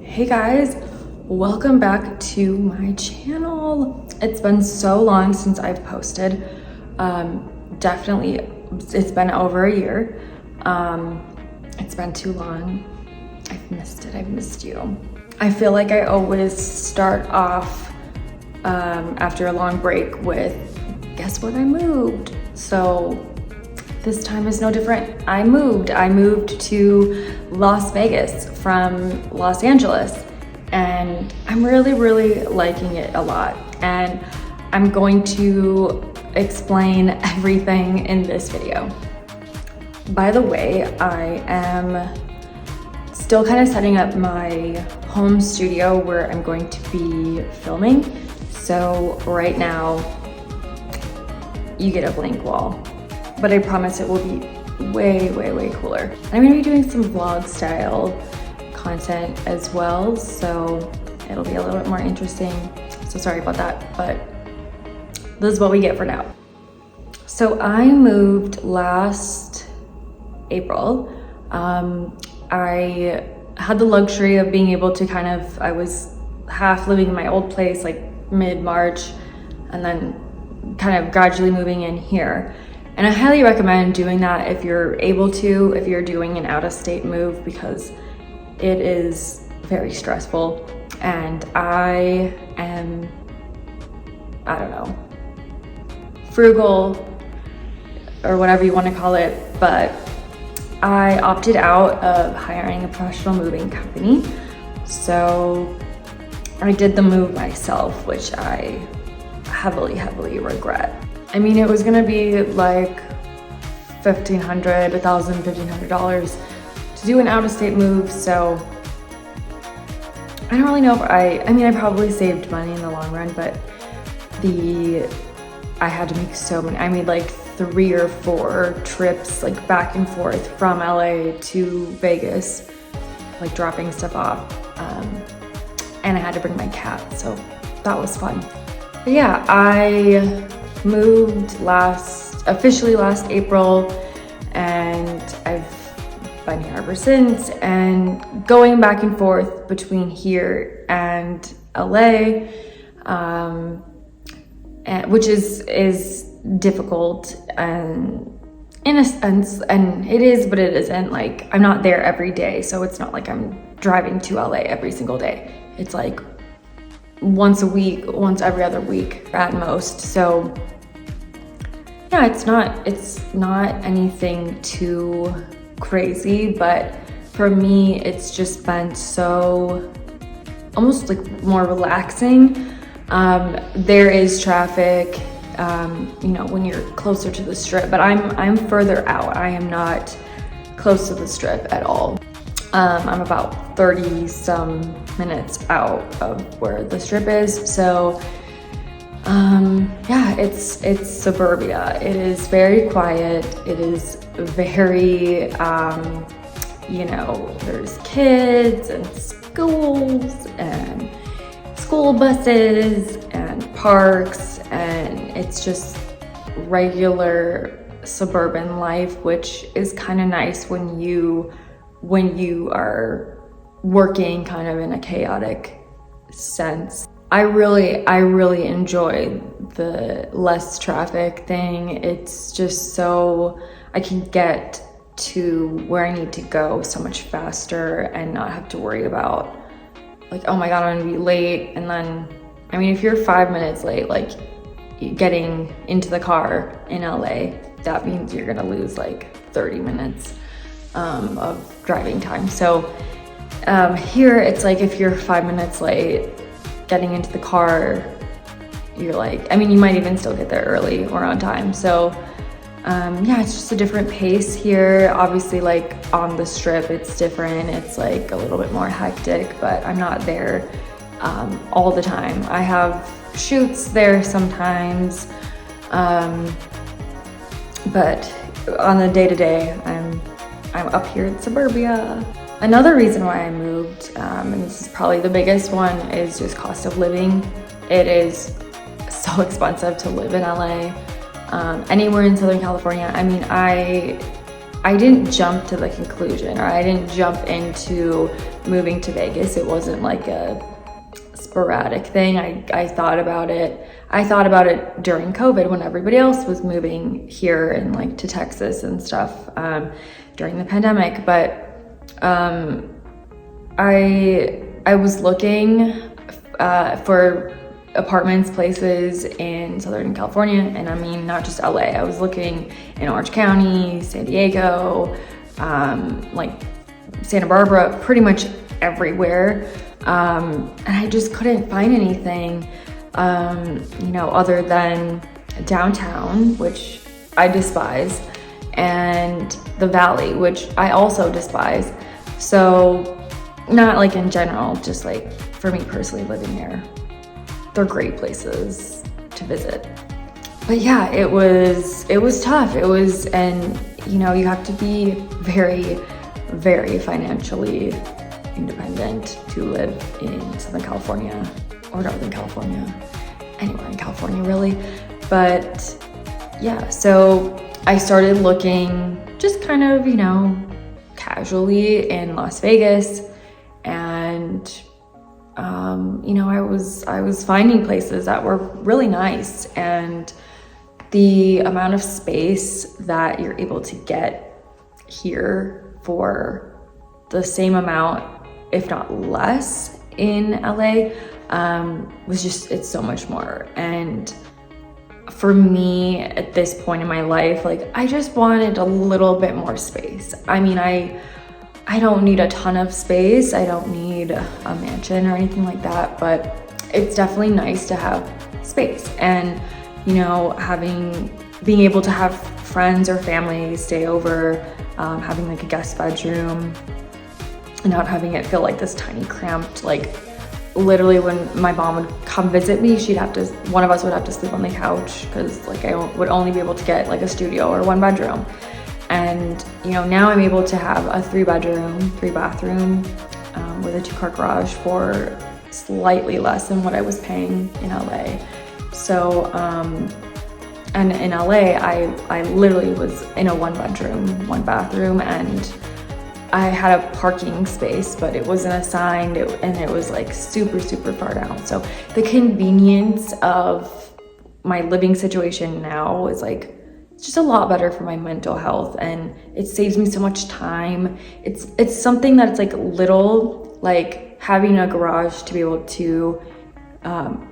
Hey guys, welcome back to my channel. It's been so long since I've posted. Definitely, it's been over a year. It's been too long. I've missed it, I've missed you. I feel like I always start off after a long break with, guess what, I moved. So this time is no different. I moved to Las Vegas from Los Angeles, and I'm really liking it a lot. And I'm going to explain everything in this video. By the way, I am still kind of setting up my home studio where I'm going to be filming. So right now, you get a blank wall. But I promise it will be way cooler. I'm gonna be doing some vlog style content as well, so it'll be a little bit more interesting. So sorry about that, but this is what we get for now. So I moved last April. I had the luxury of being able to I was half living in my old place like mid-March and then kind of gradually moving in here. And I highly recommend doing that if you're able to, if you're doing an out-of-state move, because it is very stressful. And I am, I don't know, frugal or whatever you want to call it, but I opted out of hiring a professional moving company. So I did the move myself, which I heavily regret. I mean, it was gonna be like $1,500 to do an out-of-state move, so I don't really know if I probably saved money in the long run, but I had to make so many. I made like 3 or 4 trips like back and forth from LA to Vegas, like dropping stuff off, and I had to bring my cat, so that was fun. But yeah, I moved officially last April, and I've been here ever since, and going back and forth between here and LA, which is difficult and in a sense, and it is, but it isn't. Like, I'm not there every day, so it's not like I'm driving to LA every single day. It's like once a week, once every other week at most. So yeah, it's not anything too crazy, but for me, it's just been so almost like more relaxing. There is traffic, you know, when you're closer to the strip, but I'm further out. I am not close to the strip at all. I'm about 30 some minutes out of where the strip is. So yeah, it's suburbia. It is very quiet. It is very, you know, there's kids and schools and school buses and parks, and it's just regular suburban life, which is kind of nice when you are working kind of in a chaotic sense. I really enjoy the less traffic thing. It's just so I can get to where I need to go so much faster and not have to worry about like, oh my God, I'm gonna be late. And then, I mean, if you're 5 minutes late, like getting into the car in LA, that means you're gonna lose like 30 minutes of driving time. So here it's like if you're 5 minutes late getting into the car, you're like, I mean, you might even still get there early or on time. So yeah, it's just a different pace here. Obviously, like on the strip, it's different. It's like a little bit more hectic, but I'm not there all the time. I have shoots there sometimes, but on the day-to-day, I'm up here in suburbia. Another reason why I moved, and this is probably the biggest one, is just cost of living. It is so expensive to live in LA. Anywhere in Southern California. I mean, I didn't jump to the conclusion, or I didn't jump into moving to Vegas. It wasn't like a sporadic thing. I thought about it. I thought about it during COVID when everybody else was moving here and like to Texas and stuff during the pandemic. But I was looking for apartments, places in Southern California, and I mean not just LA. I was looking in Orange County, San Diego, like Santa Barbara, pretty much everywhere, and I just couldn't find anything, you know, other than downtown, which I despise, and the Valley, which I also despise. So not like in general, just like for me personally living there. They're great places to visit. But yeah, it was tough. And you know, you have to be very, very financially independent to live in Southern California or Northern California, anywhere in California really. But yeah, so I started looking just kind of, you know, casually in Las Vegas, and you know, I was finding places that were really nice, and the amount of space that you're able to get here for the same amount, if not less, in LA was just, it's so much more. And for me at this point in my life, like I just wanted a little bit more space. I mean, I don't need a ton of space. I don't need a mansion or anything like that, but it's definitely nice to have space. And, you know, being able to have friends or family stay over, having like a guest bedroom, and not having it feel like this tiny cramped, like literally when my mom would come visit me, one of us would have to sleep on the couch, because like I would only be able to get like a studio or 1 bedroom. And, you know, now I'm able to have a 3-bedroom, 3-bathroom with a 2-car garage for slightly less than what I was paying in LA. So, and in LA, I literally was in a 1-bedroom, 1-bathroom, and I had a parking space, but it wasn't assigned, and it was like super, super far down. So the convenience of my living situation now is like, it's just a lot better for my mental health, and it saves me so much time. It's something that's like little, like having a garage to be able to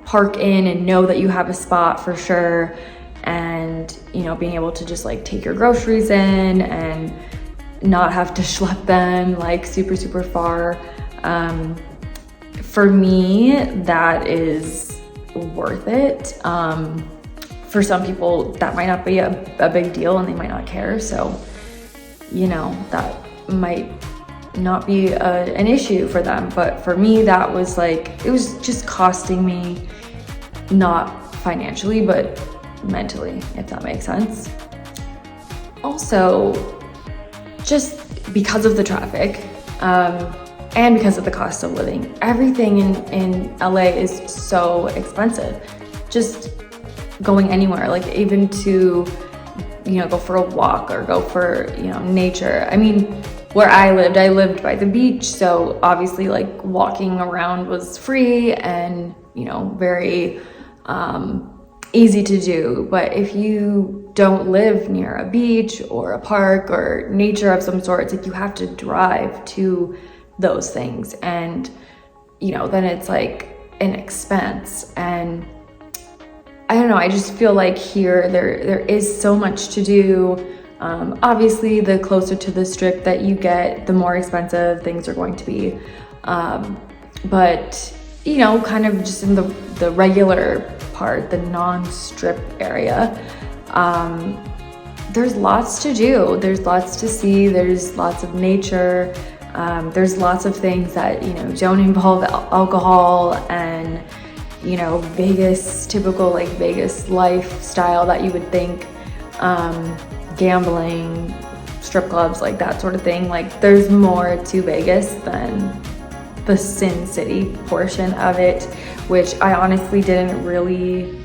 park in and know that you have a spot for sure, and, you know, being able to just like take your groceries in and not have to schlep them like super, super far. For me, that is worth it. For some people, that might not be a big deal, and they might not care. So, you know, that might not be an issue for them. But for me, that was like, it was just costing me, not financially, but mentally, if that makes sense. Also, just because of the traffic, and because of the cost of living, everything in LA is so expensive. Just going anywhere, like even to, you know, go for a walk or go for, you know, nature. I mean, where I lived by the beach, so obviously like walking around was free and, you know, very easy to do. But if you don't live near a beach or a park or nature of some sort, it's like you have to drive to those things, and, you know, then it's like an expense. And I don't know, I just feel like here there is so much to do. Obviously, the closer to the strip that you get, the more expensive things are going to be. But, you know, kind of just in the regular part, the non-strip area, there's lots to do. There's lots to see. There's lots of nature. There's lots of things that, you know, don't involve alcohol and, you know, typical like Vegas lifestyle that you would think, gambling, strip clubs, like that sort of thing. Like there's more to Vegas than the Sin City portion of it, which I honestly didn't really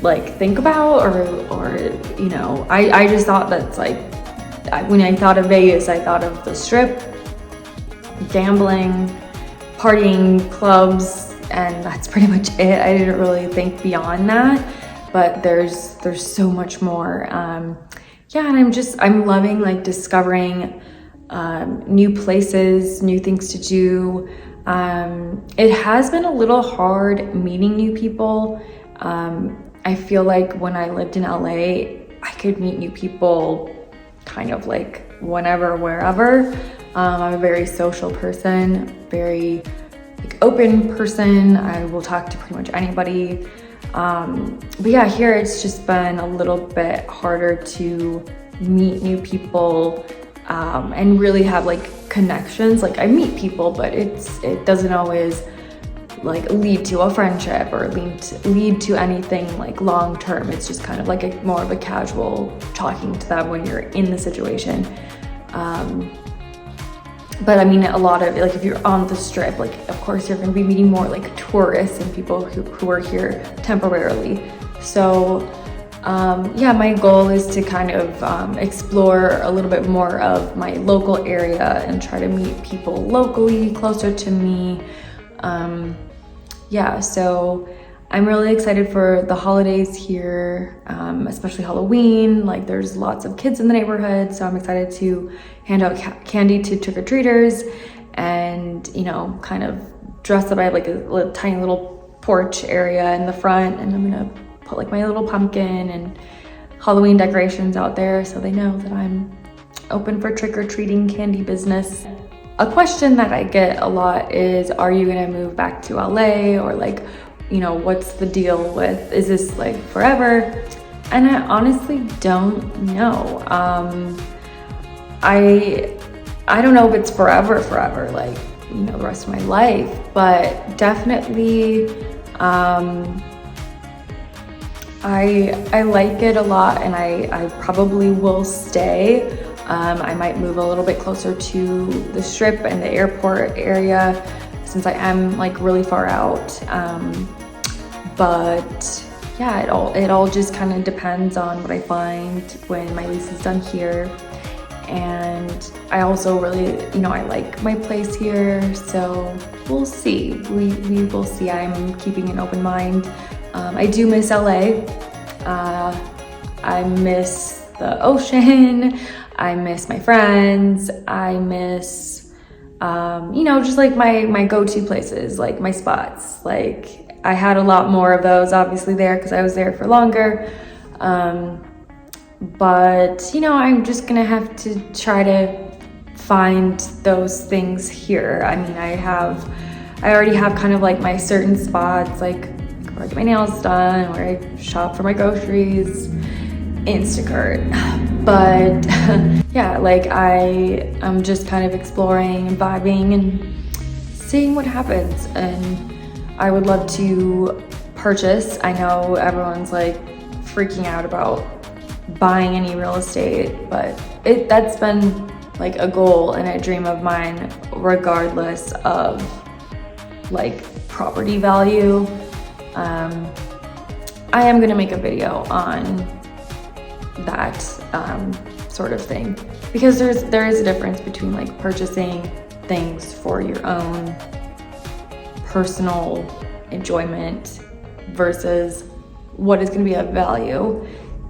like think about, or you know, I just thought that's like when I thought of Vegas, I thought of the Strip, gambling, partying, clubs, and that's pretty much it. I didn't really think beyond that, but there's so much more. Yeah, and I'm loving like discovering new places, new things to do. It has been a little hard meeting new people. I feel like when I lived in LA, I could meet new people kind of like whenever, wherever. I'm a very social person, very like open person. I will talk to pretty much anybody. But yeah, here it's just been a little bit harder to meet new people and really have like connections. Like I meet people, but it doesn't always like lead to a friendship or lead to anything like long term. It's just kind of like more of a casual talking to them when you're in the situation. But I mean, a lot of like if you're on the Strip, like of course you're going to be meeting more like tourists and people who are here temporarily. So yeah, my goal is to kind of explore a little bit more of my local area and try to meet people locally closer to me. Yeah, so I'm really excited for the holidays here, especially Halloween. Like there's lots of kids in the neighborhood, so I'm excited to hand out candy to trick-or-treaters and, you know, kind of dress up. I have like a tiny little porch area in the front, and I'm gonna put like my little pumpkin and Halloween decorations out there so they know that I'm open for trick-or-treating candy business. A question that I get a lot is, are you gonna move back to LA, or like, you know, what's the deal with, is this like forever? And I honestly don't know. I don't know if it's forever, like, you know, the rest of my life, but definitely, I like it a lot, and I probably will stay. I might move a little bit closer to the Strip and the airport area since I am like really far out. But yeah, it all just kind of depends on what I find when my lease is done here. And I also really, you know, I like my place here, so we'll see. We will see. I'm keeping an open mind. I do miss LA. I miss the ocean. I miss my friends. I miss, you know, just like my go-to places, like my spots. Like I had a lot more of those obviously there because I was there for longer. But, you know, I'm just gonna have to try to find those things here. I mean, I already have kind of like my certain spots, like where I get my nails done, where I shop for my groceries, Instacart. But yeah, like I'm just kind of exploring and vibing and seeing what happens. And I would love to purchase. I know everyone's like freaking out about buying any real estate, but that's been like a goal and a dream of mine regardless of like property value. I am gonna make a video on that sort of thing, because there is a difference between like purchasing things for your own personal enjoyment versus what is going to be of value.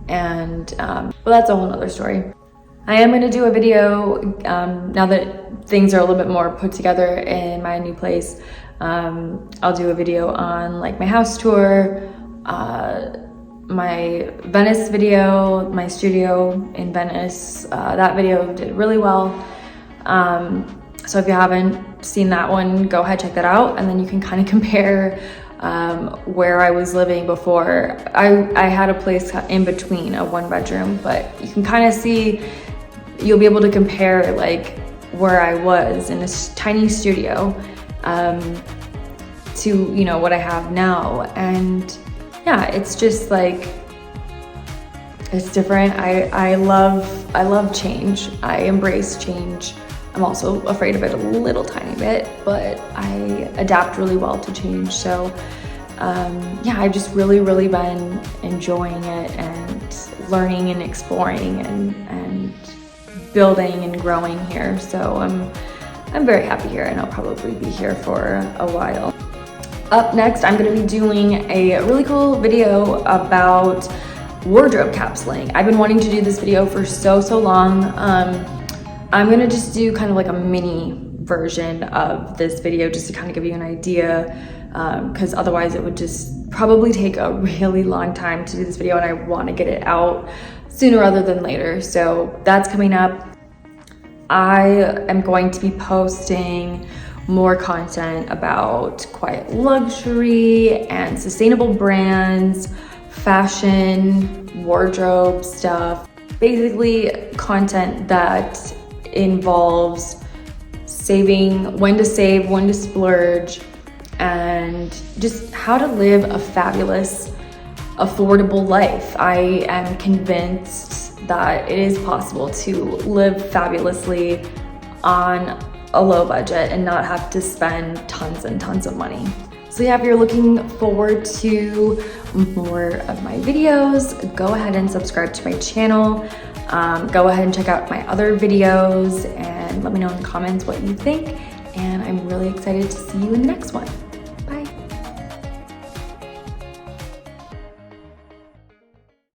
And well, that's a whole nother story. I am going to do a video now that things are a little bit more put together in my new place. I'll do a video on like my house tour, my Venice video, my studio in Venice. That video did really well. So if you haven't seen that one, go ahead, check that out. And then you can kind of compare where I was living before. I had a place in between, a 1-bedroom, but you can kind of see, you'll be able to compare like where I was in this tiny studio to, you know, what I have now. And yeah, it's just like, it's different. I love change. I embrace change. I'm also afraid of it a little tiny bit, but I adapt really well to change. So yeah, I've just really been enjoying it and learning and exploring and building and growing here. So I'm very happy here, and I'll probably be here for a while. Up next, I'm gonna be doing a really cool video about wardrobe capsuling. I've been wanting to do this video for so long. I'm gonna just do kind of like a mini version of this video just to kind of give you an idea, because otherwise it would just probably take a really long time to do this video, and I want to get it out sooner rather than later. So that's coming up. I am going to be posting more content about quiet luxury and sustainable brands, fashion, wardrobe stuff, basically content that involves saving, when to save, when to splurge, and just how to live a fabulous, affordable life. I am convinced that it is possible to live fabulously on a low budget and not have to spend tons and tons of money. So yeah, if you're looking forward to more of my videos, go ahead and subscribe to my channel. Go ahead and check out my other videos and let me know in the comments what you think. And I'm really excited to see you in the next one.